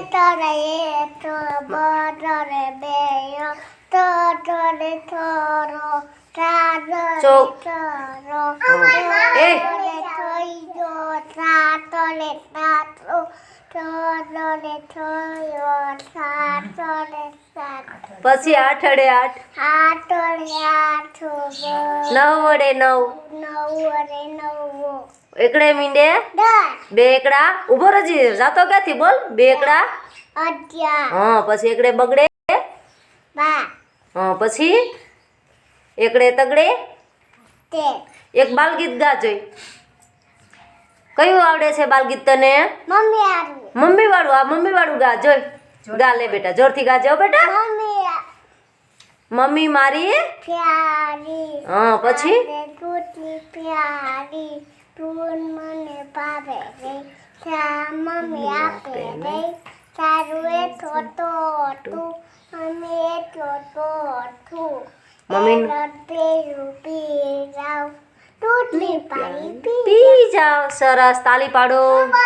તરે તો બરે બેયો તો તરે થોરો તારે થોરો એ થઈ જો સાતરે સાતો તરે થયો સાતરે સાત પછી આઠડે આઠ આઠરે આઠો નવ વડે નવ નવરે નવો એકડે મીંડે 10 બે એકડા ઉભો રજી જાતો ક્યાંથી બોલ બે એકડા 11 હા પછી એકડે બગડે 12 હા પછી એકડે તગડે 13 એક બાલગીત ગા જોઈ કયું આવડે છે બાલગીત તને મમ્મી આરું મમ્મી વાળું ગા જોઈ ગા લે બેટા જોરથી ગાજે હો બેટા મમ્મી મારી પ્યારી હા પછી ટૂટી પ્યારી તું મને ભાવે રે શા મમ્મી આપે રે તારું એ તો તું મમ્મી એ તો તું મમ્મી પેલું પી જાવ ટૂટલી પાણી પી જાઓ સરસ તાલી પાડો